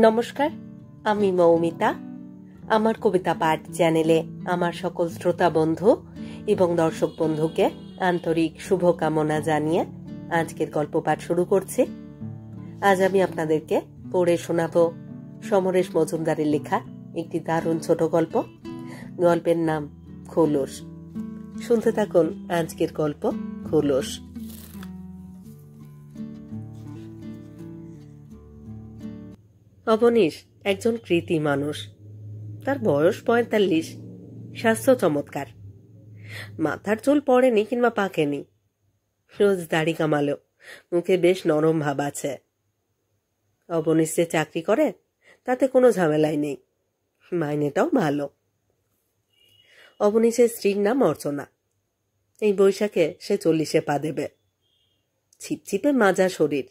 নমস্কার, আমি মৌমিতা। আমার কবিতা পাঠ চ্যানেলে আমার সকল শ্রোতা বন্ধু এবং দর্শক বন্ধুকে আন্তরিক শুভকামনা জানিয়ে আজকের গল্প পাঠ শুরু করছি। আজ আমি আপনাদেরকে পড়ে শোনাব সমরেশ মজুমদারের লেখা একটি দারুণ ছোট গল্প। গল্পের নাম খোলস। শুনতে থাকুন আজকের গল্প খোলস। অবনীশ একজন কৃতি মানুষ। তার বয়স ৪৫, স্বাস্থ্য চমৎকার, মাথার চুল পড়েনি কিংবা পাকেনি, রোজ দাড়ি কামালো, মুখে বেশ নরম ভাব আছে। অবনীশ যে চাকরি করে তাতে কোনো ঝামেলাই নেই, মাইনেটাও ভালো। অবনীশের স্ত্রীর নাম অর্চনা। এই বৈশাখে সে ৪০-এ পা দেবে। ছিপছিপে মাজা শরীর।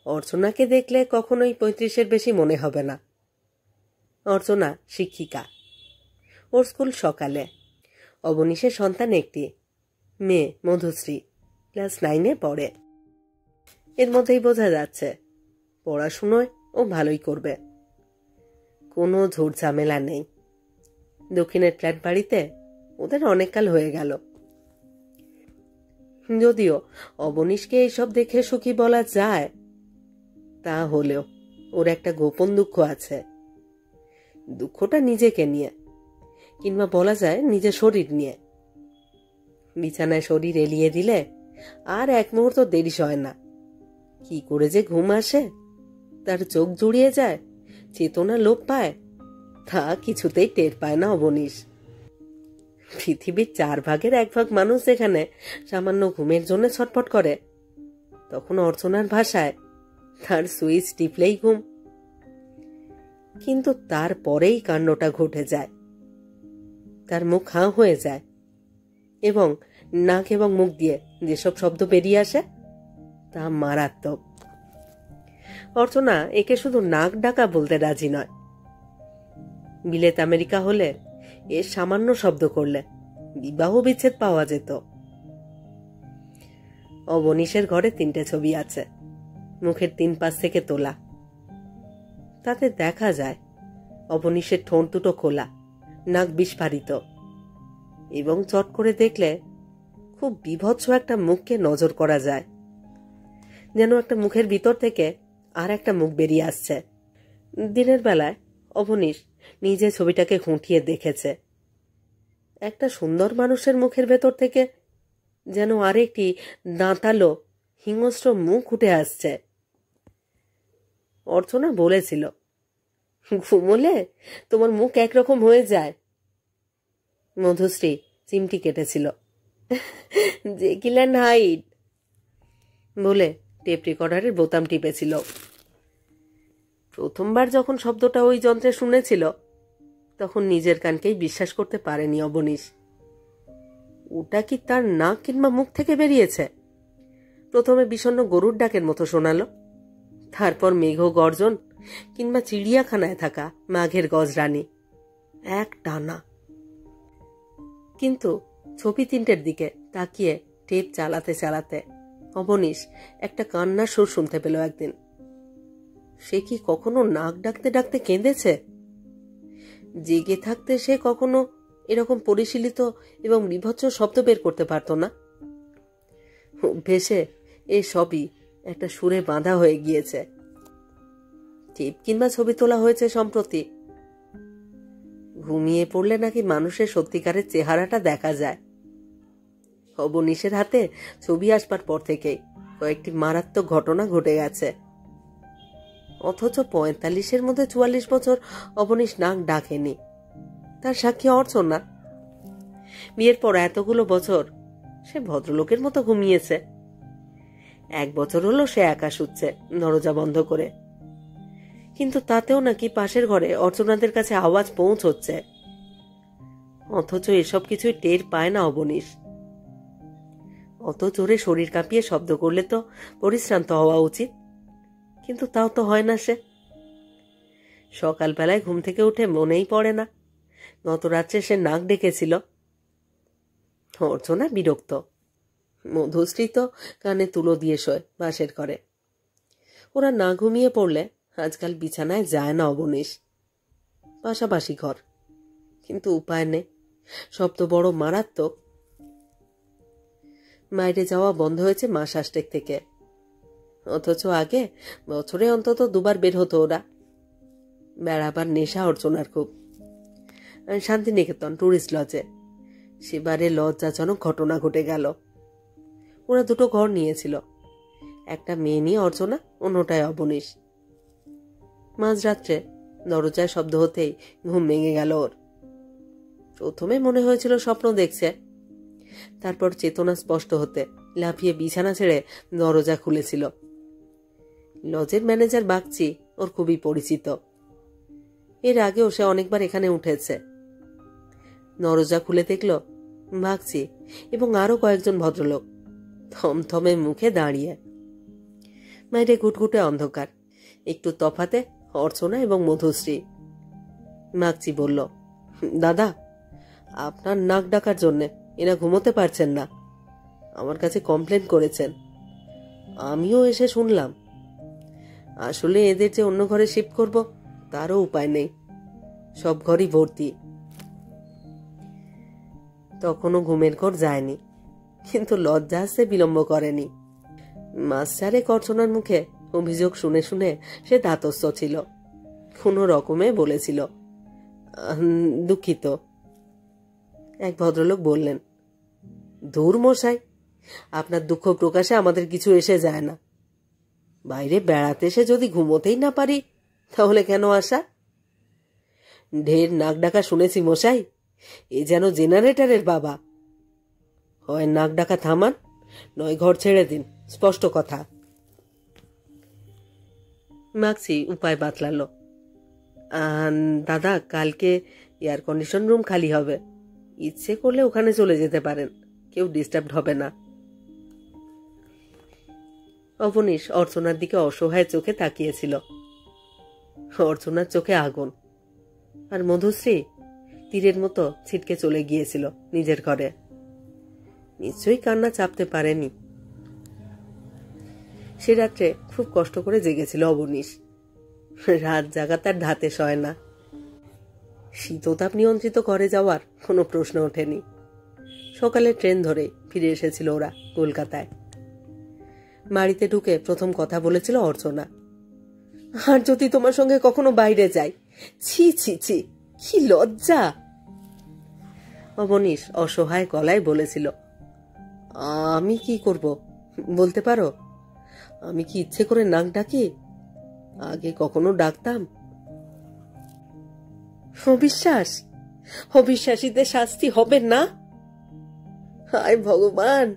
অর্চনাকে দেখলে কখনোই ৩৫-এর বেশি মনে হবে না। অর্চনা শিক্ষিকা। ওর স্কুল সকালে। অবনীশের সন্তান একটি, মেয়ে মধুশ্রী, ক্লাস 9-এ পড়ে। এর মধ্যেই বোঝা যাচ্ছে পড়াশুনোয় ও ভালোই করবে। কোনো ঝুট ঝামেলা নেই। দক্ষিণের ফ্ল্যাট বাড়িতে ওদের অনেককাল হয়ে গেল। যদিও অবনীশকে এইসব দেখে সুখী বলা যায়, তা হলেও ওর একটা গোপন দুঃখ আছে। দুঃখটা নিজেকে নিয়ে, কিংবা বলা যায় নিজের শরীর নিয়ে। বিছানায় শরীর এলিয়ে দিলে আর এক মুহূর্ত দেরি হয় না। কি করে যে ঘুম আসে, তার চোখ জুড়িয়ে যায়, চেতনা লোপ পায়, তা কিছুতেই টের পায় না অবনীশ। পৃথিবীর 1/4 মানুষ যেখানে সামান্য ঘুমের জন্য ছটফট করে, তখন অর্চনার ভাষায় তার সুইচ টিপলেই ঘুম। কিন্তু তারপরেই কাণ্ডটা ঘটে যায়। তার মুখ হাঁ হয়ে যায় এবং নাক এবং মুখ দিয়ে যেসব শব্দ বেরিয়ে আসে তা মারাত্মক। অর্চনা একে শুধু নাক ডাকা বলতে রাজি নয়। বিলেত আমেরিকা হলে এর সামান্য শব্দ করলে বিবাহ বিচ্ছেদ পাওয়া যেত। অবনীশের ঘরে 3টে ছবি আছে, মুখের 3 পাশ থেকে তোলা। তাতে দেখা যায় অবনীশের ঠোঁট দুটো খোলা, নাক বিস্ফারিত, এবং চট করে দেখলে খুব বীভৎস একটা মুখকে নজর করা যায়, যেন একটা মুখের ভিতর থেকে আর একটা মুখ বেরিয়ে আসছে। দিনের বেলায় অবনীশ নিজে ছবিটাকে খুঁটিয়ে দেখেছে। একটা সুন্দর মানুষের মুখের ভেতর থেকে যেন আরেকটি দাঁতালো হিংস্র মুখ উঠে আসছে। অর্চনা বলেছিল, ঘুমোলে তোমার মুখ একরকম হয়ে যায়। মধুশ্রী চিমটি কেটেছিল, জেকিল অ্যান্ড হাইড বলে টেপ রেকর্ডারের বোতাম টিপেছিল। প্রথমবার যখন শব্দটা ওই যন্ত্রে শুনেছিল, তখন নিজের কানকেই বিশ্বাস করতে পারেনি অবনীশ। ওটা কি তার নাক কিংবা মুখ থেকে বেরিয়েছে? প্রথমে বিষণ্ণ গরুর ডাকের মতো শোনালো, তারপর মেঘ গর্জন কিংবা চিড়িয়াখানায় থাকা মাঘের গজরানি, এক টানা। কিন্তু ছবি 3টের দিকে তাকিয়ে টেপ চালাতে চালাতে অবনীশ একটা কান্নার সুর শুনতে পেল একদিন। সে কি কখনো নাক ডাকতে ডাকতে কেঁদেছে? জেগে থাকতে সে কখনো এরকম পরিশীলিত এবং বিভৎস শব্দ বের করতে পারত না। ভেসে এ সবই একটা সুরে বাঁধা হয়ে গিয়েছে। টেপ কিংবা ছবি তোলা হয়েছে সম্প্রতি। ঘুমিয়ে পড়লে নাকি মানুষের সত্যিকারের চেহারাটা দেখা যায়। অবনীশের হাতে ছবি আসবার পর থেকেই কয়েকটি মারাত্মক ঘটনা ঘটে গেছে। অথচ ৪৫-এর মধ্যে ৪৪ বছর অবনীশ নাক ডাকেনি। তার সাক্ষী অর্চনা। বিয়ের পর এতগুলো বছর সে ভদ্রলোকের মতো ঘুমিয়েছে। 1 বছর হলো সে একা শুচ্ছে দরজা বন্ধ করে, কিন্তু তাতেও নাকি পাশের ঘরে অর্চনাদের কাছে আওয়াজ পৌঁছচ্ছে। অথচ এসব কিছুই টের পায় না অবনীশ। অত জোরে শরীর কাঁপিয়ে শব্দ করলে তো পরিশ্রান্ত হওয়া উচিত, কিন্তু তাও তো হয় না। সে সকালবেলায় ঘুম থেকে উঠে মনেই পড়ে না গত রাত্রে সে নাক ডেকেছিল। অর্চনা বিরক্ত। মধুশ্রী তো কানে তুলো দিয়ে শোয় বাসের ঘরে। ওরা না ঘুমিয়ে পড়লে আজকাল বিছানায় যায় না অবনীশ। পাশাপাশি ঘর, কিন্তু উপায় নেই, সব তো বড় মারাত্মক। বাইরে যাওয়া বন্ধ হয়েছে মাস 8 থেকে, অথচ আগে বছরে অন্তত 2 বার বের হতো ওরা। বেড়াবার নেশা অর্চনার খুব। শান্তিনিকেতন টুরিস্ট লজে সেবারে লজ্জাজনক ঘটনা ঘটে গেল। ওরা 2টো ঘর নিয়েছিল, একটা মেয়ে নিয়ে অর্চনা, অন্যটায় অবনীশ। মাঝরাত্রে দরজায় শব্দ হতেই ঘুম ভেঙে গেল ওর। প্রথমে মনে হয়েছিল স্বপ্ন দেখছে, তারপর চেতনা স্পষ্ট হতে লাফিয়ে বিছানা ছেড়ে দরজা খুলেছিল। লজের ম্যানেজার বাগচি ওর খুবই পরিচিত, এর আগেও সে অনেকবার এখানে উঠেছে। দরজা খুলে দেখল বাগচি এবং আরো কয়েকজন ভদ্রলোক থমথমে মুখে দাঁড়িয়ে। বাইরে ঘুটঘুটে অন্ধকার, একটু তফাতে অর্চনা এবং মধুশ্রী। বাগচি বলল, দাদা, আপনার নাক ডাকার জন্যে এরা ঘুমোতে পারছেন না, আমার কাছে কমপ্লেন করেছেন। আমিও এসে শুনলাম। আসলে এদের যে অন্য ঘরে শিফট করব তারও উপায় নেই, সব ঘরই ভর্তি। তখনও ঘুমের ঘর যায়নি, কিন্তু লজ্জা আসতে বিলম্ব করেনি। মাস 4 অর্চনার মুখে অভিযোগ শুনে শুনে সে ধাতস্থ ছিল। কোনো রকমে বলেছিল, দুঃখিত। এক ভদ্রলোক বললেন, ধুর মশাই, আপনার দুঃখ প্রকাশে আমাদের কিছু এসে যায় না। বাইরে বেড়াতে এসে যদি ঘুমোতেই না পারি তাহলে কেন আসা? ঢের নাক ডাকা শুনেছি মশাই, এ যেন জেনারেটরের বাবা। হয় নাক ডাকা থামান, নয় ঘর ছেড়ে দিন, স্পষ্ট কথা। বাগচি উপায় বাতলাল, দাদা, কালকে এয়ার কন্ডিশন রুম খালি হবে, ইচ্ছে করলে ওখানে চলে যেতে পারেন, কেউ ডিস্টার্ব হবে না। অবনীশ অর্চনার দিকে অসহায় চোখে তাকিয়েছিল। অর্চনার চোখে আগুন, আর মধুশ্রী তীরের মতো ছিটকে চলে গিয়েছিল নিজের ঘরে। নিশ্চয়ই কান্না চাপতে পারেনি। সে রাত্রে খুব কষ্ট করে জেগেছিল অবনীশ। রাত জাগা তার ধাতে সয় না। শীততাপ নিয়ন্ত্রিত ঘরে যাওয়ার কোনো প্রশ্ন ওঠেনি। সকালে ট্রেন ধরে ফিরে এসেছিল ওরা কলকাতায়। বাড়িতে ঢুকে প্রথম কথা বলেছিল অর্চনা, আর যদি তোমার সঙ্গে কখনো বাইরে যাই, ছি ছি ছি, কি লজ্জা। অবনীশ অসহায় গলায় বলেছিল, আমি কি করব বলতে পারো? আমি কি ইচ্ছে করে নাক ডাকি? আগে কখনো ডাকতাম? অবিশ্বাস, অবিশ্বাসীদের শাস্তি হবে না? হায় ভগবান।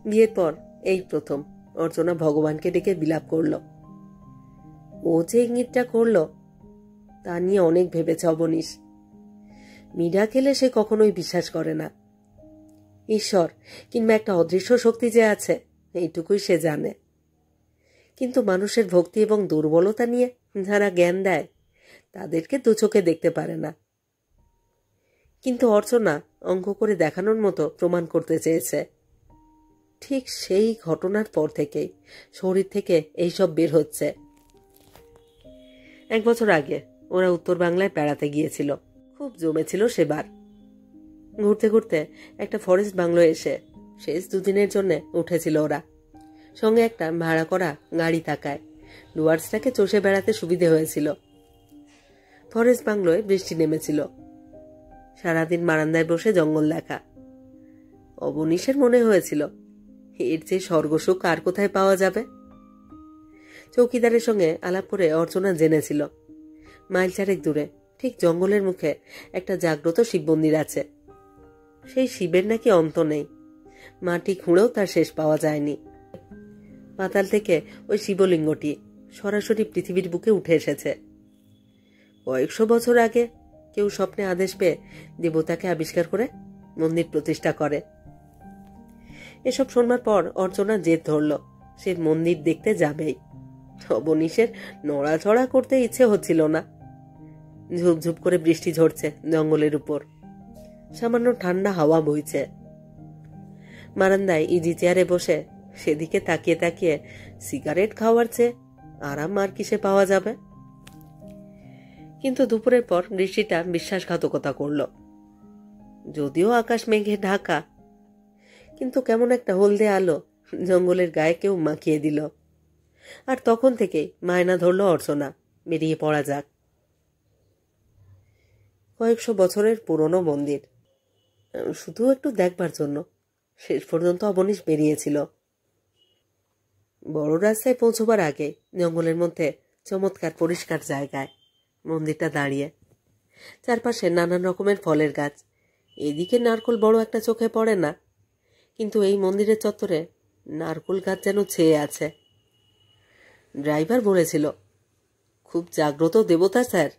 বিয়ের পর এই প্রথম অর্চনা ভগবানকে ডেকে বিলাপ করল। ও যে ইঙ্গিতটা করল তা নিয়ে অনেক ভেবেছে অবনীশ। মিরাকেলে সে কখনোই বিশ্বাস করে না। ঈশ্বর কিংবা একটা অদৃশ্য শক্তি যে আছে এইটুকুই সে জানে। কিন্তু মানুষের ভক্তি এবং দুর্বলতা নিয়ে যারা জ্ঞান দেয় তাদেরকে দু চোখে দেখতে পারে না। কিন্তু অর্চনা অঙ্ক করে দেখানোর মতো প্রমাণ করতে চেয়েছে। ঠিক সেই ঘটনার পর থেকেই শরীর থেকে এইসব বের হচ্ছে। 1 বছর আগে ওরা উত্তর বাংলায় বেড়াতে গিয়েছিল। খুব জমেছিল সেবার। ঘুরতে ঘুরতে একটা ফরেস্ট বাংলো এসে শেষ 2 দিনের জন্য উঠেছিল ওরা। সঙ্গে একটা ভাড়া করা গাড়ি থাকায় ডুয়ার্সটাকে চষে বেড়াতে সুবিধে হয়েছিল। ফরেস্ট বাংলোয় বৃষ্টি নেমেছিল। সারাদিন বারান্দায় বসে জঙ্গল দেখা। অবনীশের মনে হয়েছিল এর চেয়ে স্বর্গসুখ আর কোথায় পাওয়া যাবে। চৌকিদারের সঙ্গে আলাপ করে অর্চনা জেনেছিল 1 মাইল দূরে ঠিক জঙ্গলের মুখে একটা জাগ্রত শিব মন্দির আছে। সেই শিবের নাকি অন্ত নেই, মাটি খুঁড়েও তার শেষ পাওয়া যায়নি। পাতাল থেকে ওই শিবলিঙ্গটি সরাসরি পৃথিবীর বুকে উঠে এসেছে। কয়েকশো বছর আগে কেউ স্বপ্নে আদেশ পেয়ে দেবতাকে আবিষ্কার করে মন্দির প্রতিষ্ঠা করে। এসব শোনবার পর অর্চনা জেদ ধরল সে মন্দির দেখতে যাবেই। অবনীশের নড়াচড়া করতে ইচ্ছে হচ্ছিল না। ঝুপঝুপ করে বৃষ্টি ঝরছে জঙ্গলের উপর, সামান্য ঠান্ডা হাওয়া বইছে। বারান্দায় ইজি চেয়ারে বসে সেদিকে তাকিয়ে তাকিয়ে সিগারেট খাওয়ার চেয়ে আরাম আর কিসে পাওয়া যাবে। কিন্তু দুপুরের পর বৃষ্টিটা বিশ্বাসঘাতকতা করল। যদিও আকাশ মেঘে ঢাকা, কিন্তু কেমন একটা হলদে আলো জঙ্গলের গায়ে কেউ মাখিয়ে দিল। আর তখন থেকেই মায়না ধরল অর্চনা, বেরিয়ে পড়া যাক। কয়েকশো বছরের পুরনো মন্দির, শুধু একটু দেখবার জন্য শেষ পর্যন্ত অবনীশ বেরিয়েছিল। বড় রাস্তায় পৌঁছবার আগে জঙ্গলের মধ্যে চমৎকার পরিষ্কার জায়গায় মন্দিরটা দাঁড়িয়ে। চারপাশে নানান রকমের ফলের গাছ। এদিকে নারকোল বড় একটা চোখে পড়ে না, কিন্তু এই মন্দিরের চত্বরে নারকোল গাছ যেন ছেয়ে আছে। ড্রাইভার বলেছিল, খুব জাগ্রত দেবতা স্যার,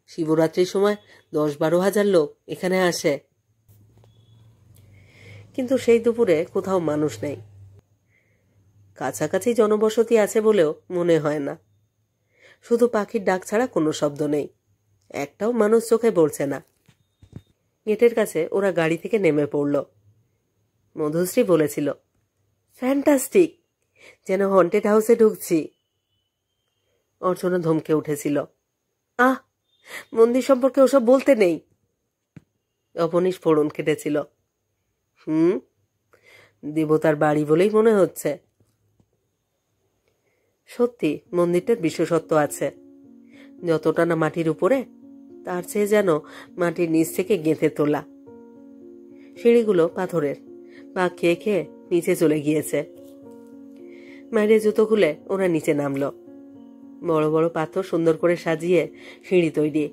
শিবরাত্রির সময় 10-12 হাজার লোক এখানে আসে। কিন্তু সেই দুপুরে কোথাও মানুষ নেই। কাছাকাছি জনবসতি আছে বলেও মনে হয় না। শুধু পাখির ডাক ছাড়া কোনো শব্দ নেই। একটাও মানুষ চোখে পড়ছে না। গেটের কাছে ওরা গাড়ি থেকে নেমে পড়ল। মধুশ্রী বলেছিল, ফ্যান্টাস্টিক, যেন হন্টেড হাউসে ঢুকছি। অর্চনা ধমকে উঠেছিল, আহ, মন্দির সম্পর্কে ওসব বলতে নেই। অবনীশ ফোড়ন কেটেছিল, দেবতার বাড়ি বলেই মনে হচ্ছে। সত্যি মন্দিরটার বিশেষত্ব আছে। যতটা না মাটির উপরে, তার চেয়ে যেন মাটির নিচ থেকে গেঁথে তোলা। সিঁড়িগুলো পাথরের, পা খেয়ে খেয়ে নিচে চলে গিয়েছে। বাইরে জুতো খুলে ওরা নিচে নামল। বড় বড় পাথর সুন্দর করে সাজিয়ে সিঁড়ি তৈরি।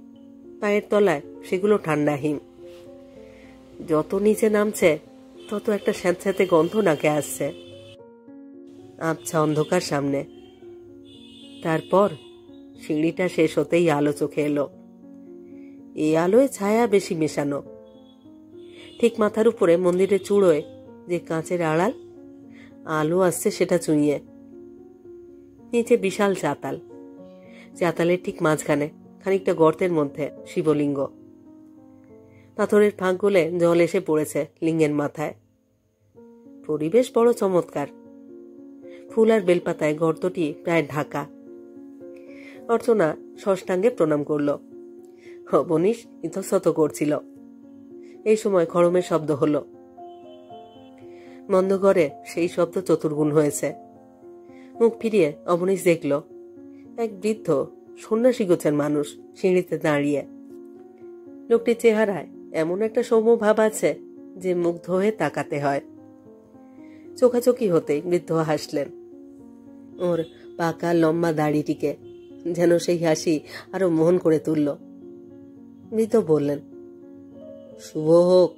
পায়ের তলায় সেগুলো ঠান্ডা হিম। যত নিচে নামছে তত একটা স্যাঁতস্যাঁতে গন্ধ নাকে আসছে। আবছা অন্ধকার সামনে। তারপর সিঁড়িটা শেষ হতেই আলো চোখে এলো। এই আলোয় ছায়া বেশি মেশানো। ঠিক মাথার উপরে মন্দিরের চূড়োয় যে কাঁচের আড়াল, আলো আসছে সেটা চুঁইয়ে। নিচে বিশাল চাতাল। চাতালের ঠিক মাঝখানে খানিকটা গর্তের মধ্যে শিবলিঙ্গ। পাথরের ফাঁক গলে জল এসে পড়েছে লিঙ্গের মাথায়। পরিবেশ বড় চমৎকার। ফুল আর বেলপাতায় গর্তটি প্রায় ঢাকা। অর্চনা ষষ্ঠাঙ্গে প্রণাম করল। অবনীশ ইতস্তত করছিল। এই সময় খড়মের শব্দ হলো। বন্ধ ঘরে সেই শব্দ চতুর্গুণ হয়েছে। মুখ ফিরিয়ে অবনীশ দেখল এক বৃদ্ধ সন্ন্যাসী গোছের মানুষ সিঁড়িতে দাঁড়িয়ে। লোকটির চেহারায় এমন একটা সৌম্য ভাব আছে যে মুগ্ধ হয়ে তাকাতে হয়। চোখাচোখি হতেই বৃদ্ধ হাসলেন। ওর পাকা লম্বা দাড়িটিকে যেন সেই হাসি আরো মোহন করে তুলল। বৃদ্ধ বললেন, শুভ হোক,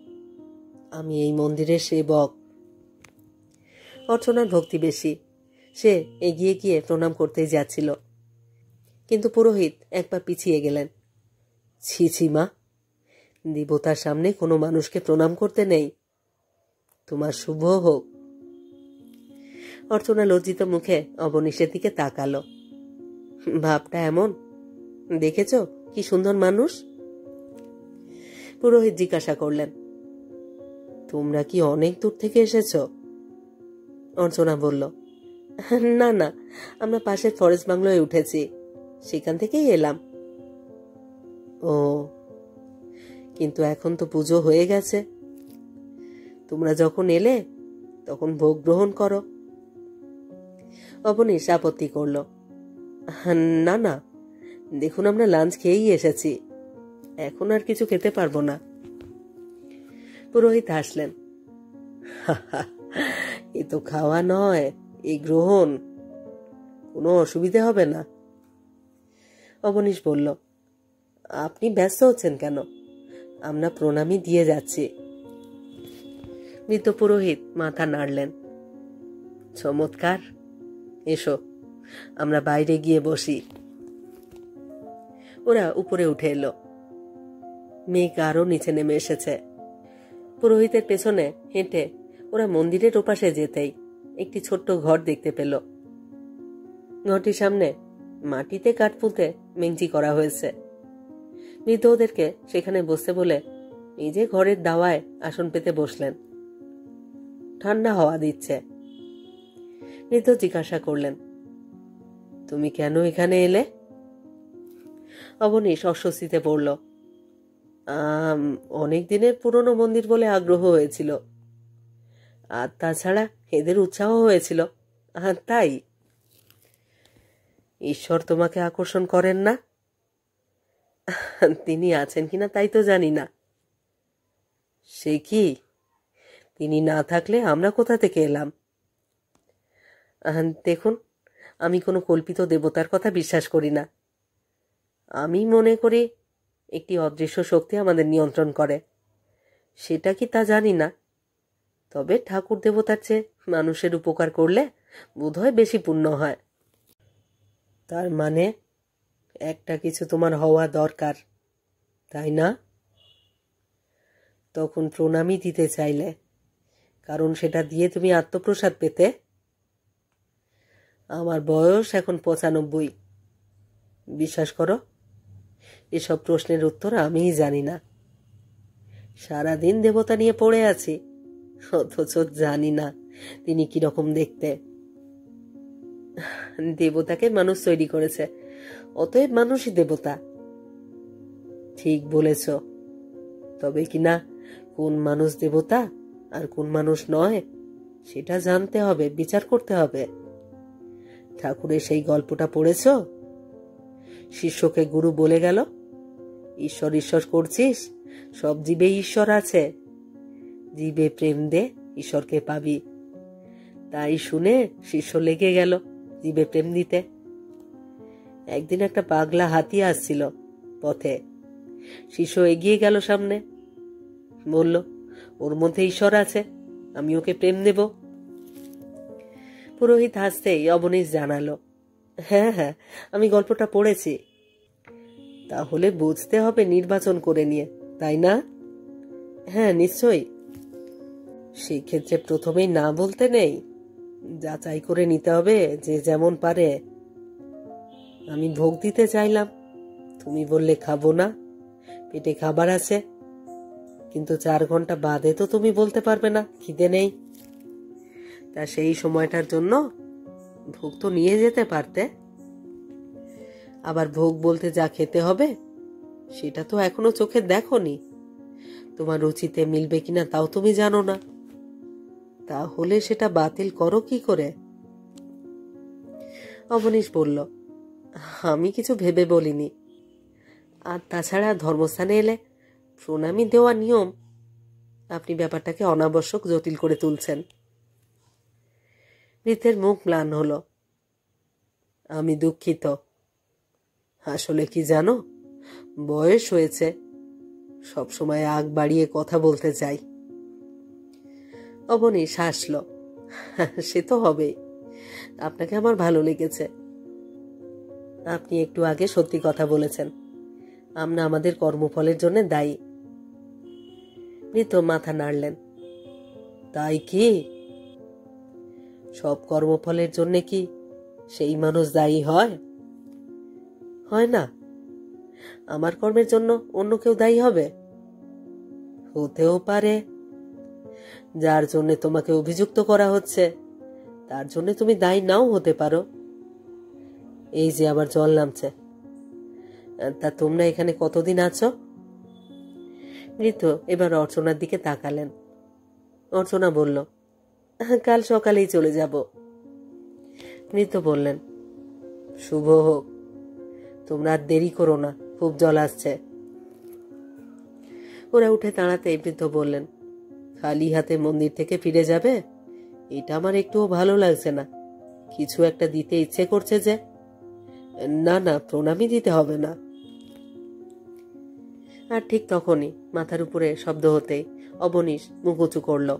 আমি এই মন্দিরের সেবক। অর্চনার ভক্তি বেশি। সে এগিয়ে গিয়ে প্রণাম করতেই যাচ্ছিল, কিন্তু পুরোহিত একবার পিছিয়ে গেলেন। ছি ছি মা, দেবতার সামনে কোনো মানুষকে প্রণাম করতে নেই। তোমার শুভ হোক। অর্চনা লজ্জিত মুখে অবনীশের দিকে তাকালো। ভাবটা এমন, দেখেছ কি সুন্দর মানুষ? পুরোহিত জিজ্ঞাসা করলেন, তোমরা কি অনেক দূর থেকে এসেছ? অর্চনা বলল, না না, আমরা পাশের ফরেস্ট বাংলোয় উঠেছি, সেখান থেকেই এলাম। ও, কিন্তু এখন তো পুজো হয়ে গেছে। তোমরা যখন এলে তখন ভোগ গ্রহণ করো। অবনীশ আপত্তি করল, না না, দেখুন আমরা লাঞ্চ খেয়েই এসেছি, এখন আর কিছু খেতে পারবো না। পুরোহিত হাসলেন, এ তো খাওয়া নয়, এই গ্রহণ, কোনো অসুবিধে হবে না। অবনীশ বলল, আপনি ব্যস্ত হচ্ছেন কেন? আমরা প্রণামী দিয়ে যাচ্ছি। মৃত পুরোহিত মাথা নাড়লেন। চমৎকার, এসো আমরা বাইরে গিয়ে বসি। ওরা উপরে উঠে এলো। মেঘ আরো নিচে নেমে এসেছে। পুরোহিতের পেছনে হেঁটে ওরা মন্দিরের ওপাশে যেতেই একটি ছোট্ট ঘর দেখতে পেল। ঘরটির সামনে মাটিতে কাঠ পুঁতে মেঞ্চি করা হয়েছে। বৃদ্ধ ওদেরকে সেখানে বসতে বলে নিজে ঘরের দাওয়ায় আসন পেতে বসলেন। ঠান্ডা হাওয়া দিচ্ছে। মৃত জিজ্ঞাসা করলেন, তুমি কেন এখানে এলে? অবনীশ অস্বস্তিতে পড়ল। অনেক দিনের পুরনো মন্দির বলে আগ্রহ হয়েছিল, আর তাছাড়া এদের উৎসাহ হয়েছিল, তাই। ঈশ্বর তোমাকে আকর্ষণ করেন না? তিনি আছেন কিনা তাই তো জানি না। সে কি, তিনি না থাকলে আমরা কোথা থেকে এলাম? দেখুন, আমি কোনো কল্পিত দেবতার কথা বিশ্বাস করি না। আমি মনে করি একটি অদৃশ্য শক্তি আমাদের নিয়ন্ত্রণ করে। সেটা কি তা জানি না, তবে ঠাকুর দেবতার চেয়ে মানুষের উপকার করলে বোধহয় বেশি পুণ্য হয়। তার মানে একটা কিছু তোমার হওয়া দরকার, তাই না? তখন প্রণামী দিতে চাইলে, কারণ সেটা দিয়ে তুমি আত্মপ্রসাদ পেতে। আমার বয়স এখন 95। বিশ্বাস করো, এসব প্রশ্নের উত্তর আমিই জানি না। সারাদিন দেবতা নিয়ে পড়ে আছি, অথচ জানি না তিনি কিরকম দেখতে। দেবতাকে মানুষ তৈরি করেছে, অতএব মানুষই দেবতা। ঠিক বলেছ, তবে কিনা কোন মানুষ দেবতা আর কোন মানুষ নয় সেটা জানতে হবে, বিচার করতে হবে। ঠাকুরের সেই গল্পটা পড়েছ? শিষ্যকে গুরু বলে গেল, ঈশ্বর ঈশ্বর করছিস, সব জীবে ঈশ্বর আছে, জীবে প্রেম দে, ঈশ্বরকে পাবি। তাই শুনে শিষ্য লেগে গেল জীবে প্রেম দিতে। একদিন একটা পাগলা হাতি আসছিল পথে, শিষ্য এগিয়ে গেল সামনে, বলল, ওর মধ্যে ঈশ্বর আছে, আমি ওকে প্রেম দেব। পুরোহিত হাসতেই অবনীশ জানালো, হ্যাঁ হ্যাঁ, আমি গল্পটা পড়েছি। তাহলে বুঝতে হবে নির্বাচন করে নিয়ে, তাই না? হ্যাঁ, নিশ্চয়ই। সেই ক্ষেত্রে প্রথমেই না বলতে নেই, যাচাই করে নিতে হবে যে যেমন পারে। আমি ভোগ দিতে চাইলাম, তুমি বললে খাবো না, পেটে খাবার আছে, কিন্তু 4 ঘন্টা বাদে তো তুমি বলতে পারবে না খিদে নেই। তা সেই সময়টার জন্য ভোগ তো নিয়ে যেতে পারতে। আবার ভোগ বলতে যা খেতে হবে সেটা তো এখনো চোখে দেখোনি, তোমার রুচিতে মিলবে কিনা তাও তুমি জানো না, তাহলে সেটা বাতিল করো কি করে? অবনীশ বলল, আমি কিছু ভেবে বলিনি, আর তাছাড়া ধর্মস্থানে এলে প্রণামী দেওয়া নিয়ম। আপনি ব্যাপারটাকে অনাবশ্যক জটিল করে তুলছেন। বৃদ্ধের মুখ ম্লান হলো। আমি দুঃখিত। আসলে কি জানো, বয়স হয়েছে, সবসময় আগ বাড়িয়ে কথা বলতে চাই। অবনীশ হাসল, সে তো হবেই, আপনাকে আমার ভালো লেগেছে। আপনি একটু আগে সত্যি কথা বলেছেন, আমরা আমাদের কর্মফলের জন্য দায়ী। মৃত মাথা নাড়লেন। তাই কি? সব কর্মফলের জন্য কি সেই মানুষ দায়ী হয়? হয় না। আমার কর্মের জন্য অন্য কেউ দায়ী হবে? হতেও পারে। যার জন্য তোমাকে অভিযুক্ত করা হচ্ছে তার জন্য তুমি দায়ী নাও হতে পারো। এই যে আবার জল নামছে। তা তোমরা এখানে কতদিন আছো? মৃত এবার অর্চনার দিকে তাকালেন। অর্চনা বলল, কাল সকালেই চলে যাব। মৃত বললেন, শুভ হোক, তোমরা আর দেরি করো না, খুব জল আসছে। ওরা উঠে দাঁড়াতেই বৃদ্ধ বললেন, খালি হাতে মন্দির থেকে ফিরে যাবে? এটা আমার একটুও ভালো লাগছে না, কিছু একটা দিতে ইচ্ছে করছে যে। না না, প্রণামী দিতে হবে না। আর ঠিক তখনই মাথার উপরে শব্দ হতেই অবনীশ মুখ উঁচু করল।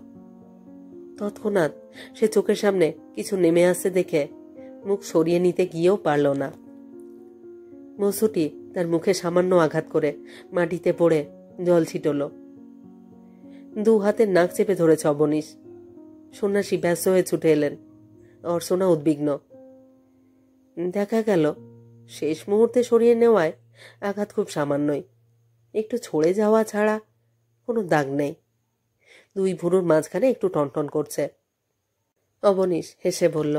তৎক্ষণাৎ সে চোখের সামনে কিছু নেমে আসছে দেখে মুখ সরিয়ে নিতে গিয়েও পারল না। বস্তুটি তার মুখে সামান্য আঘাত করে মাটিতে পড়ে জল ছিটল। 2 হাতে নাক চেপে ধরেছে অবনীশ। সন্ন্যাসী ব্যস্ত হয়ে ছুটে এলেন। অর্চনা উদ্বিগ্ন। দেখা গেল শেষ মুহূর্তে সরিয়ে নেওয়ায় আঘাত খুব সামান্যই, একটু ছড়ে যাওয়া ছাড়া কোনো দাগ নেই। 2 ভুরুর মাঝখানে একটু টনটন করছে। অবনীশ হেসে বলল,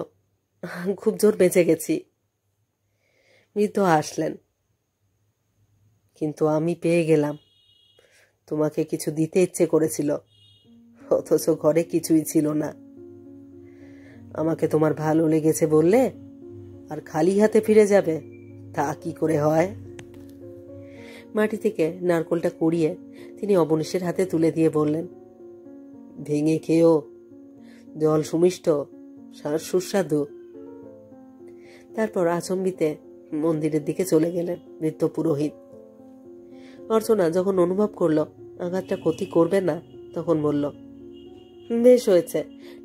খুব জোর বেঁচে গেছি। বৃদ্ধ হাসলেন। কিন্তু আমি পেয়ে গেলাম। তোমাকে কিছু দিতে ইচ্ছে করেছিল, অথচ ঘরে কিছুই ছিল না। আমাকে তোমার ভালো লেগেছে বললে আর খালি হাতে ফিরে যাবে, তা কি করে হয়? মাটি থেকে নারকোলটা কুড়িয়ে তিনি অবনীশের হাতে তুলে দিয়ে বললেন, ভেঙে খেয়েও, জল সুমিষ্ট, শ্বাস সুস্বাদু। তারপর আচম্বিতে মন্দিরের দিকে চলে গেলেন বৃদ্ধ পুরোহিত। অর্চনা যখন অনুভব করল আঘাতটা ক্ষতি করবে না, তখন বলল, বেশ হয়েছে,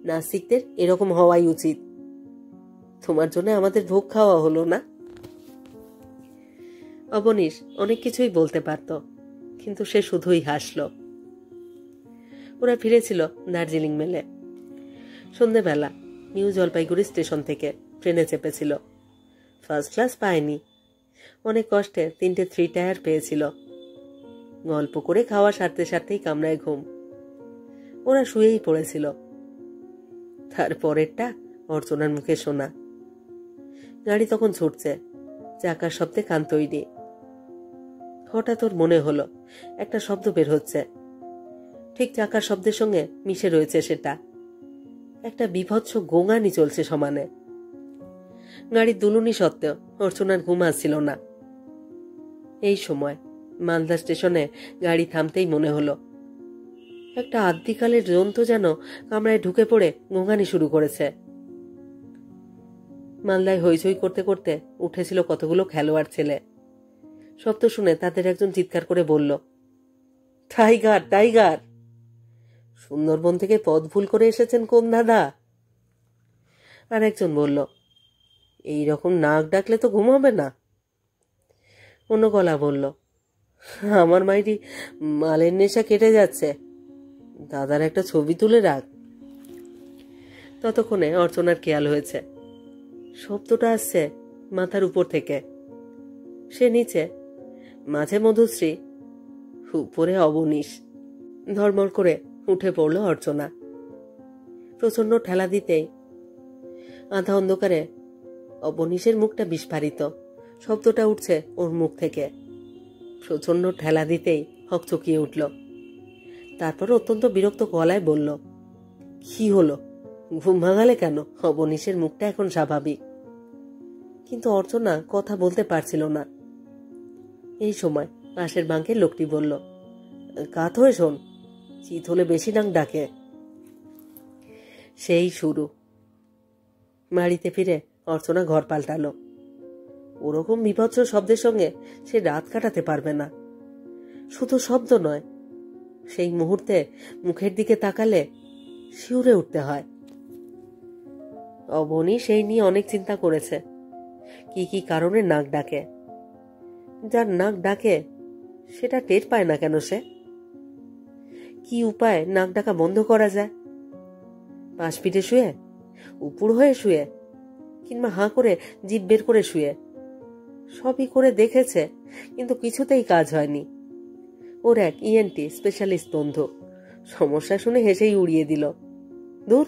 নাস্তিকদের এরকম হওয়াই উচিত। তোমার জন্য আমাদের ভোগ খাওয়া হলো না। অবনীশ অনেক কিছুই বলতে পারত, কিন্তু সে শুধুই হাসল। ওরা ফিরেছিল দার্জিলিং মেলে। সন্ধেবেলা নিউ জলপাইগুড়ি স্টেশন থেকে ট্রেনে চেপেছিল। ফার্স্ট ক্লাস পায়নি, অনেক কষ্টে 3টে 3 টায়ার পেয়েছিল। গল্প করে খাওয়া সারতে সারতেই কামরায় ঘুম। ওরা শুয়েই পড়েছিল। তারপরেরটা অর্চনার মুখে শোনা। গাড়ি তখন ছুটছে, চাকার শব্দে কান তৈরি। হঠাৎ ওর মনে হলো একটা শব্দ বের হচ্ছে, ঠিক চাকার শব্দের সঙ্গে মিশে রয়েছে সেটা। একটা বিভৎস গোঙানি চলছে সমানে। গাড়ির দুলুনি সত্ত্বেও অর্চনার ঘুম আসছিল না। এই সময় মালদা স্টেশনে গাড়ি থামতেই মনে হলো একটা আদ্যিকালের জন্তু যেন কামরায় ঢুকে পড়ে গোঙানি শুরু করেছে। মালদায় হইচই করতে করতে উঠেছিল কতগুলো খেলোয়াড় ছেলে। শব্দ শুনে তাদের একজন চিৎকার করে বলল, টাইগার, টাইগার! সুন্দরবন থেকে পথ ভুল করে এসেছেন কোন দাদা? আর একজন বলল, এইরকম নাক ডাকলে তো ঘুম হবে না। অন্য গলা বলল, আমার মাইরি মালের নেশা কেটে যাচ্ছে, দাদার একটা ছবি তুলে রাখ। ততক্ষণে অর্চনার খেয়াল হয়েছে শব্দটা আসছে মাথার উপর থেকে। সে নিচে, মাঝে মধুশ্রী, উপরে অবনীশ। ধর্মর করে উঠে পড়ল অর্চনা। প্রচন্ড ঠেলা দিতেই আধা অন্ধকারে অবনীশের মুখটা বিস্ফারিত। শব্দটা উঠছে ওর মুখ থেকে। প্রচন্ড ঠেলা দিতেই হকচকিয়ে উঠল। তারপর অত্যন্ত বিরক্ত গলায় বলল, কি হলো? ঘুম ভাঙালে কেন? অবনীশের মুখটা এখন স্বাভাবিক। কিন্তু অর্চনা কথা বলতে পারছিল না। এই সময় পাশের বাঙ্কের লোকটি বলল, কাত হয়ে শোন, চিত হলে বেশি নাক ডাকে। সেই শুরু। বাড়িতে ফিরে অর্চনা ঘর পাল্টালো। ওরকম বিভৎস শব্দের সঙ্গে সে রাত কাটাতে পারবে না। শুধু শব্দ নয়, সেই মুহূর্তে মুখের দিকে তাকালে শিউরে উঠতে হয়। অবনী সেই নিয়ে অনেক চিন্তা করেছে, কি কি কারণে নাক ডাকে। যার নাক ডাকে সেটা টের পায় না কেন সে? কি উপায় নাক ডাকা বন্ধ করা যায়? পাশ পিঠে শুয়ে, উপুর হয়ে শুয়ে, কিংবা হাঁ করে জিভ বের করে শুয়ে? সবই করে দেখেছে, কিন্তু কিছুতেই কাজ হয়নি। ওর এক ইএনটি স্পেশালিস্ট বন্ধু সমস্যা শুনে হেসেই উড়িয়ে দিল, দূর,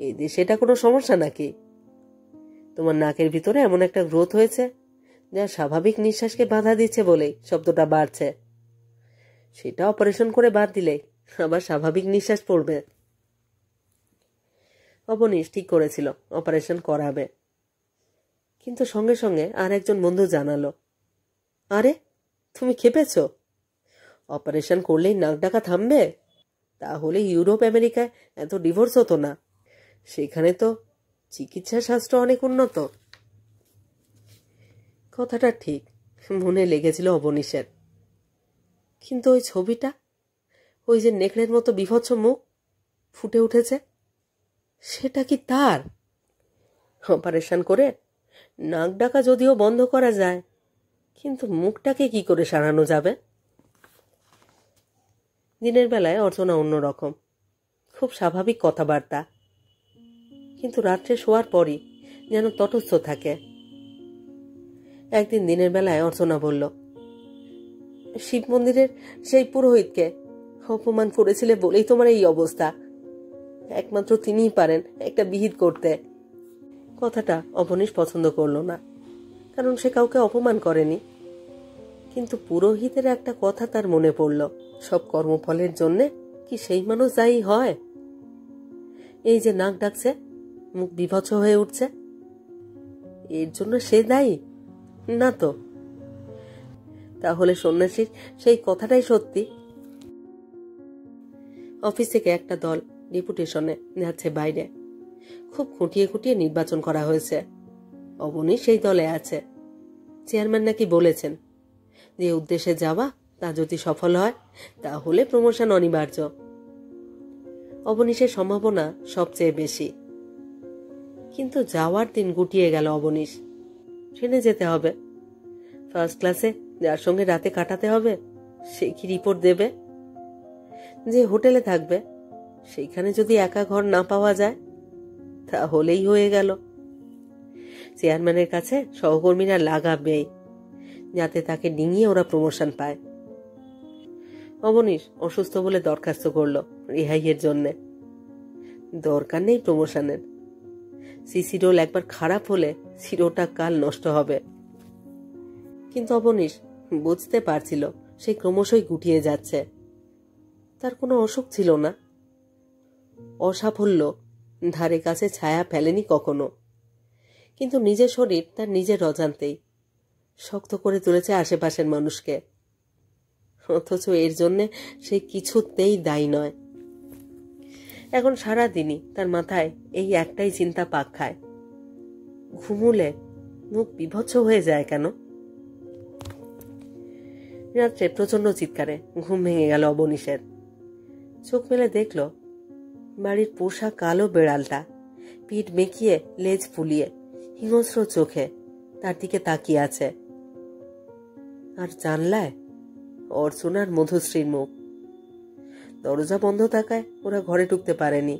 এই দেশে এটা কোনো সমস্যা নাকি? তোমার নাকের ভিতরে এমন একটা গ্রোথ হয়েছে যা স্বাভাবিক নিঃশ্বাসকে বাধা দিচ্ছে বলেই শব্দটা বাড়ছে। সেটা অপারেশন করে বাদ দিলে আবার স্বাভাবিক নিঃশ্বাস পড়বে। অবনীশ ঠিক করেছিল অপারেশন করাবে, কিন্তু সঙ্গে সঙ্গে আর একজন বন্ধু জানালো, আরে তুমি খেপেছ? অপারেশন করলেই নাক ডাকা থামবে? তাহলে ইউরোপ আমেরিকায় এত ডিভোর্স হতো না। সেখানে তো চিকিৎসা শাস্ত্র অনেক উন্নত। কথাটা ঠিক মনে লেগেছিল অবনীশের। কিন্তু ওই ছবিটা, ওই যে নেকড়ের মতো বিভৎস মুখ ফুটে উঠেছে, সেটা কি তার? অপারেশন করে নাক ডাকা যদিও বন্ধ করা যায়, কিন্তু মুখটাকে কি করে সারানো যাবে? দিনের বেলায় অর্চনা অন্যরকম, খুব স্বাভাবিক কথাবার্তা, কিন্তু রাত্রে শোয়ার পরই যেন তটস্থ থাকে। একদিন দিনের বেলায় অর্চনা বলল, শিব মন্দিরের সেই পুরোহিতকে অপমান করেছিলে বলেই তোমার এই অবস্থা। একমাত্র তিনিই পারেন একটা বিহিত করতে। কথাটা অবনীশ পছন্দ করল না, কারণ সে কাউকে অপমান করেনি। কিন্তু পুরোহিতের একটা কথা তার মনে পড়ল, সব কর্মফলের জন্যে কি সেই মানুষ দায়ী হয়? এই যে নাক ডাকছে, মুখ বিভৎস হয়ে উঠছে, এর জন্য সে দায়ী না তো? তাহলে সন্ন্যাসীর সেই কথাটাই সত্যি। অফিস থেকে একটা দল ডেপুটেশনে যাচ্ছে বাইরে। খুব খুঁটিয়ে খুঁটিয়ে নির্বাচন করা হয়েছে। অবনীশ সেই দলে আছে। চেয়ারম্যান নাকি বলেছেন, যে উদ্দেশ্যে যাওয়া তা যদি সফল হয় তাহলে প্রমোশন অনিবার্য। অবনীশের সম্ভাবনা সবচেয়ে বেশি। কিন্তু যাওয়ার দিন গুটিয়ে গেল অবনীশ। ট্রেনে যেতে হবে। ফার্স্ট ক্লাসে যার সঙ্গে রাতে কাটাতে হবে সে কি রিপোর্ট দেবে? যে হোটেলে থাকবে সেইখানে যদি একা ঘর না পাওয়া যায় তাহলেই হয়ে গেল। চেয়ারম্যানের কাছে সহকর্মীরা লাগাবেই, যাতে তাকে ডিঙিয়ে ওরা প্রমোশন পায়। অবনীশ অসুস্থ বলে দরখাস্ত করল রেহাইয়ের জন্যে। দরকার নেই প্রমোশনের। সিসি রোল একবার খারাপ হলে চিরটা কাল নষ্ট হবে। কিন্তু অবনীশ বুঝতে পারছিল সে ক্রমশই গুটিয়ে যাচ্ছে। তার কোনো অসুখ ছিল না। অসাফল্য ধারে কাছে ছায়া ফেলেনি কখনো। কিন্তু নিজের শরীর তার নিজের অজান্তেই শক্ত করে তুলেছে আশেপাশের মানুষকে। অথচ এর জন্যে সে কিছুতেই দায়ী নয়। এখন সারা দিনই তার মাথায় এই একটাই চিন্তা পাক খায়, ঘুমুলে মুখ বিভৎস হয়ে যায় কেন? রাত্রে প্রচন্ড চিৎকারে ঘুম ভেঙে গেল অবনীশের। চোখ মেলে দেখল বাড়ির পোষা কালো বেড়ালটা পিঠ মেকিয়ে লেজ ফুলিয়ে হিংস্র চোখে তার দিকে তাকিয়ে আছে। আর জানলায় অর্চনার মধুশ্রীর মুখ। দরজা বন্ধ থাকায় ওরা ঘরে ঢুকতে পারেনি।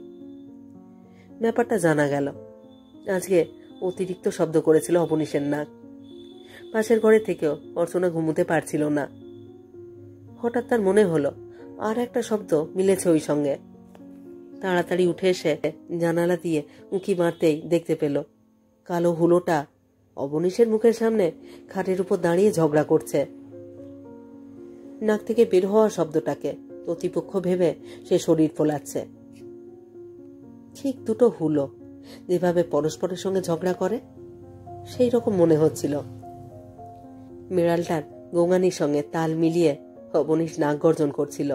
ব্যাপারটা জানা গেল। আজকে অতিরিক্ত শব্দ করেছিল অবনীশের নাক। পাশের ঘরে থেকেও অর্চনা ঘুমোতে পারছিল না। হঠাৎ তার মনে হলো আর একটা শব্দ মিলেছে ওই সঙ্গে। তাড়াতাড়ি উঠে এসে জানালা দিয়ে উঁকি মারতেই দেখতে পেল কালো হুলোটা অবনীশের মুখের সামনে খাটের উপর দাঁড়িয়ে ঝগড়া করছে। নাক থেকে বের হওয়া শব্দটাকে প্রতিপক্ষ ভেবে সে শরীর ফোলাচ্ছে। ঠিক দুটো হুলো যেভাবে পরস্পরের সঙ্গে ঝগড়া করে সেই রকম মনে হচ্ছিল। বিড়ালটার গোঙানির সঙ্গে তাল মিলিয়ে অবনীশ নাক গর্জন করছিল।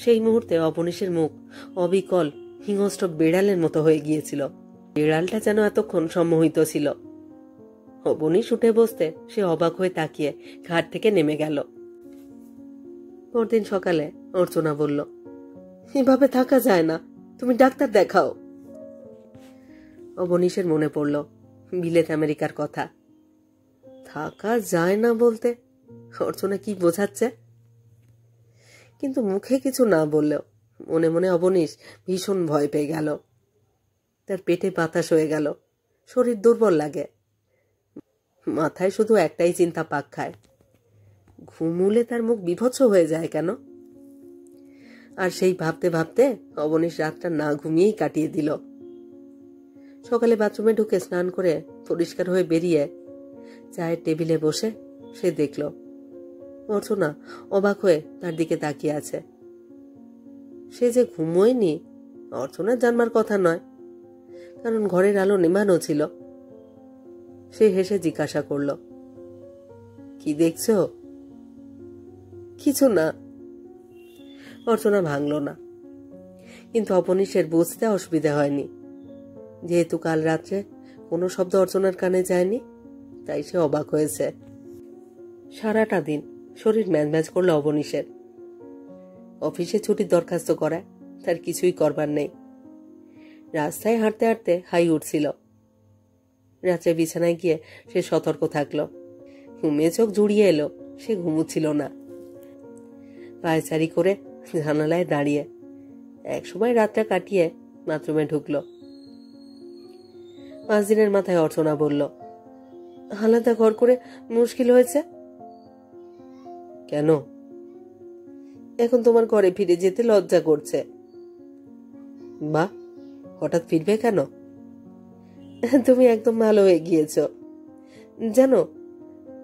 সেই মুহূর্তে অবনীশের মুখ অবিকল হিংস্র বিড়ালের মতো হয়ে গিয়েছিল। বিড়ালটা যেন এতক্ষণ সম্মোহিত ছিল। অবনীশ উঠে বসতে সে অবাক হয়ে তাকিয়ে ঘাট থেকে নেমে গেল। পরদিন সকালে অর্চনা বলল, এভাবে থাকা যায় না, তুমি ডাক্তার দেখাও। অবনীশের মনে পড়ল বিলেত আমেরিকার কথা। থাকা যায় না বলতে অর্চনা কি বোঝাচ্ছে? কিন্তু মুখে কিছু না বললেও মনে মনে অবনীশ ভীষণ ভয় পেয়ে গেল। তার পেটে বাতাস হয়ে গেল, শরীর দুর্বল লাগে। মাথায় শুধু একটাই চিন্তা পাক খায়, ঘুমুলে তার মুখ বিভৎস হয়ে যায় কেন? আর সেই ভাবতে ভাবতে অবনীশ রাতটা না ঘুমিয়েই কাটিয়ে দিল। সকালে বাথরুমে ঢুকে স্নান করে পরিষ্কার হয়ে বেরিয়ে চায়ের টেবিলে বসে সে দেখল অর্চনা অবাক হয়ে তার দিকে তাকিয়ে আছে। সে যে ঘুমোয়নি অর্চনার জানবার কথা নয়, কারণ ঘরের আলো নেভানো ছিল। সে হেসে জিজ্ঞাসা করল, কি দেখছ? কিছু না। অর্চনা ভাঙল না, কিন্তু অবনীশের বুঝতে অসুবিধা হয়নি। যেহেতু কাল রাত্রে কোনো শব্দ অর্চনার কানে যায়নি তাই সে অবাক হয়েছে। সারাটা দিন শরীর ম্যাজম্যাজ করল অবনীশের। অফিসে ছুটির দরখাস্ত করায় তার কিছুই করবার নেই। রাস্তায় হাঁটতে হাঁটতে হাই উঠছিল। রাত্রে বিছানায় গিয়ে সে সতর্ক থাকল। ঘুমিয়ে চোখ জুড়িয়ে এলো, সে ঘুমুচ্ছিল না। পায়চারি করে জানালায় দাঁড়িয়ে একসময় রাতটা কাটিয়ে বাথরুমে ঢুকল। 5 দিনের মাথায় অর্চনা বলল, আলাদা ঘর করে মুশকিল হয়েছে। কেন? এখন তোমার ঘরে ফিরে যেতে লজ্জা করছে। বাহ, হঠাৎ ফিরবে কেন? তুমি একদম ভালো হয়ে গিয়েছ। জানো,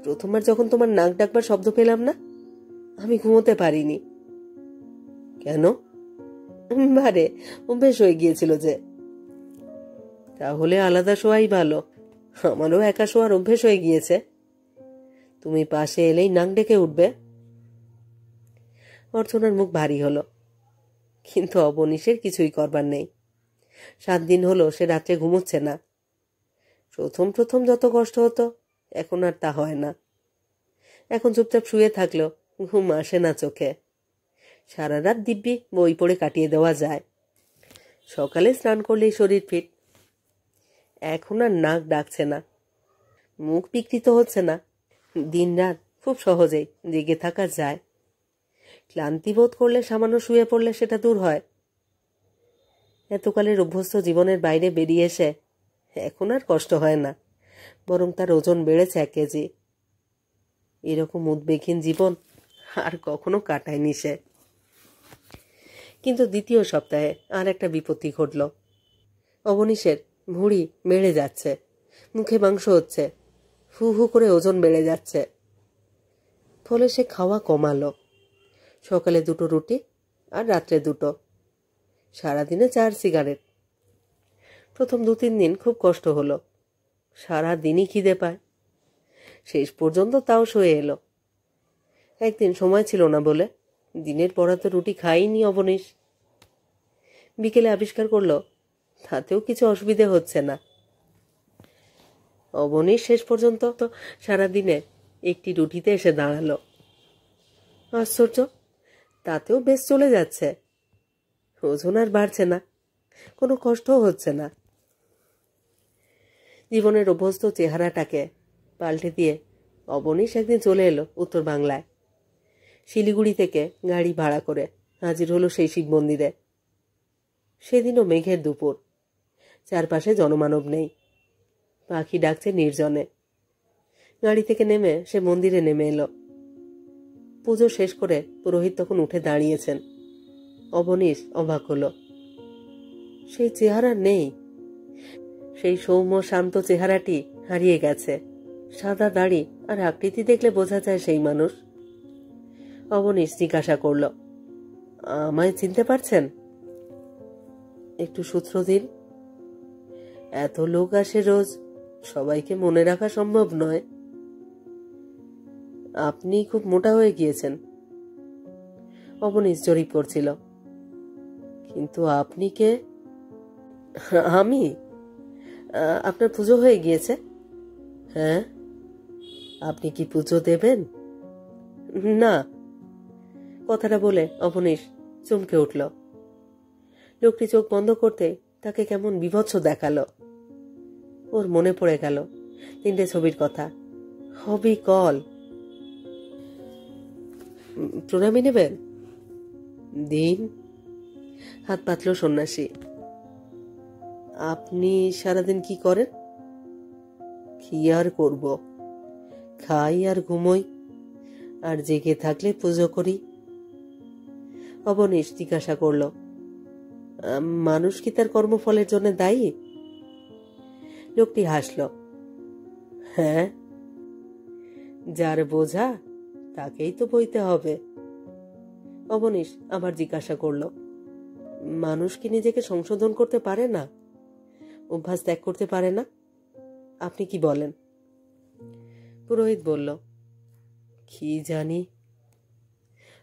প্রথমবার যখন তোমার নাক ডাকবার শব্দ পেলাম না, আমি ঘুমোতে পারিনি। কেন? বারে অভ্যেস হয়ে গিয়েছিল যে। তাহলে আলাদা শোয়াই ভালো, আমারও একা শোয়ার অভ্যেস হয়ে গিয়েছে। তুমি পাশে এলেই নাক ডেকে উঠবে। অর্চনার মুখ ভারী হলো, কিন্তু অবনীশের কিছুই করবার নেই। 7 দিন হলো সে রাত্রে ঘুমোচ্ছে না। প্রথম প্রথম যত কষ্ট হতো, এখন আর তা হয় না। এখন চুপচাপ শুয়ে থাকলেও ঘুম আসে না চোখে। সারা রাত দিব্যি বই পড়ে কাটিয়ে দেওয়া যায়। সকালে স্নান করলেই শরীর ফিট। এখন আর নাক ডাকছে না, মুখ বিকৃত হচ্ছে না। দিন রাত খুব সহজেই জেগে থাকা যায়। ক্লান্তি বোধ করলে সামান্য শুয়ে পড়লে সেটা দূর হয়। এতকালের অভ্যস্ত জীবনের বাইরে বেরিয়ে এসে এখন আর কষ্ট হয় না, বরং তার ওজন বেড়েছে 1 কেজি। এরকম উদ্বেগহীন জীবন আর কখনো কাটায়নি সে। কিন্তু দ্বিতীয় সপ্তাহে আর একটা বিপত্তি ঘটল। অবনীশের ভুঁড়ি বেড়ে যাচ্ছে, মুখে মাংস হচ্ছে, হু হু করে ওজন বেড়ে যাচ্ছে। ফলে সে খাওয়া কমালো। সকালে 2টো রুটি আর রাত্রে 2টো, সারাদিনে 4 সিগারেট। প্রথম 2-3 দিন খুব কষ্ট হলো, সারা দিনই খিদে পায়। শেষ পর্যন্ত তাও সয়ে এলো। একদিন সময় ছিল না বলে দিনের পর তো রুটি খাইনি অবনীশ। বিকেলে আবিষ্কার করলো তাতেও কিছু অসুবিধে হচ্ছে না। অবনীশ শেষ পর্যন্ত তো সারাদিনে একটি রুটিতে এসে দাঁড়ালো। আশ্চর্য, তাতেও বেশ চলে যাচ্ছে। ওজন আর বাড়ছে না, কোনো কষ্টও হচ্ছে না। জীবনের অভ্যস্ত চেহারাটাকে পাল্টে দিয়ে অবনীশ একদিন চলে এলো উত্তর বাংলায়। শিলিগুড়ি থেকে গাড়ি ভাড়া করে হাজির হলো সেই শিব মন্দিরে। সেদিনও মেঘের দুপুর, চারপাশে জনমানব নেই, পাখি ডাকছে নির্জনে। গাড়ি থেকে নেমে সে মন্দিরে নেমে এলো। পুজো শেষ করে পুরোহিত তখন উঠে দাঁড়িয়েছেন। অবনীশ অবাক হলো, সেই চেহারা নেই। সেই সৌম্য শান্ত চেহারাটি হারিয়ে গেছে। সাদা দাড়ি আর আকৃতি দেখলে বোঝা যায় সেই মানুষ। অবনীশ জিজ্ঞাসা করল, আমায় চিনতে পারছেন? একটু সূত্র দিন। এত লোক আসে রোজ, সবাইকে মনে রাখা সম্ভব নয়। আপনি খুব মোটা হয়ে গিয়েছেন। অবনীশ জরিপ করছিল। কিন্তু আপনি কে? আমি? আপনার পুজো হয়ে গিয়েছে? হ্যাঁ। আপনি কি পুজো দেবেন? না। কথাটা বলে অবনীশ চমকে উঠল। লোকটি চোখ বন্ধ করতে তাকে কেমন বিভৎস দেখালো। ওর মনে পড়ে গেল 3টে ছবির কথা। হবি কল। প্রণামী নেবেন? দিন। হাত পাতল সন্ন্যাসী। আপনি সারাদিন কি করেন? কি আর করব, খাই আর ঘুমোই, আর জেগে থাকলে পুজো করি। অবনীশ জিজ্ঞাসা করল, মানুষ কি তার কর্মফলের জন্য দায়ী? লোকটি হাসল। হ্যাঁ, যার বোঝা তাকেই তো বইতে হবে। অবনীশ আবার জিজ্ঞাসা করল, মানুষ কি নিজেকে সংশোধন করতে পারে না, অভ্যাস ত্যাগ করতে পারে না? আপনি কি বলেন? পুরোহিত বলল, কি জানি।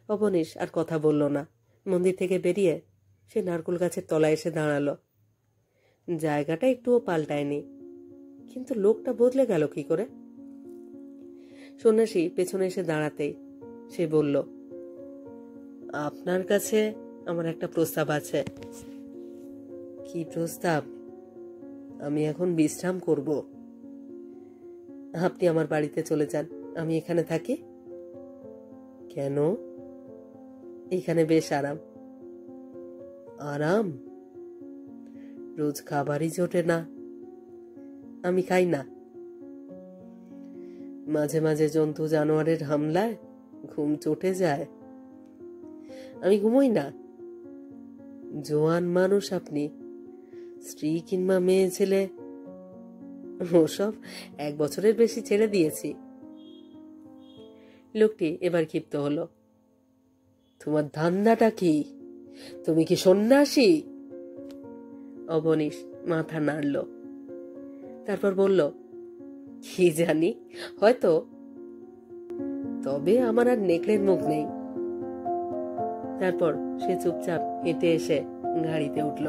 অবনীশ আর কথা বলল না। মন্দির থেকে বেরিয়ে সে নারকেল গাছের তলায় এসে দাঁড়ালো। জায়গাটা একটুও পাল্টায়নি, কিন্তু লোকটা বদলে গেল কি করে? সন্ন্যাসী পেছনে এসে দাঁড়াতেই সে বলল, আপনার কাছে আমার একটা প্রস্তাব আছে। কি প্রস্তাব? আমি এখন বিশ্রাম করব। আপনি আমার বাড়িতে চলে যান, আমি এখানে থাকি। কেন? এখানে বেশ আরাম। আরাম? রোজ খাবারই জোটে না। আমি খাই না। মাঝে মাঝে জন্তু জানোয়ারের হামলায় ঘুম চটে যায়। আমি ঘুমোই না। জোয়ান মানুষ আপনি, স্ত্রী কিংবা মেয়ে ছেলে ওসব 1 বছরের বেশি ছেড়ে দিয়েছি। লোকটি এবার ক্ষিপ্ত হলো। তোমার ধান্দাটা কি? তুমি কি সন্ন্যাসী? অবনীশ মাথা নাড়ল, তারপর বলল, কি জানি, হয়তো। তবে আমার আর নেকড়ের মুখ নেই। তারপর সে চুপচাপ হেঁটে এসে গাড়িতে উঠল।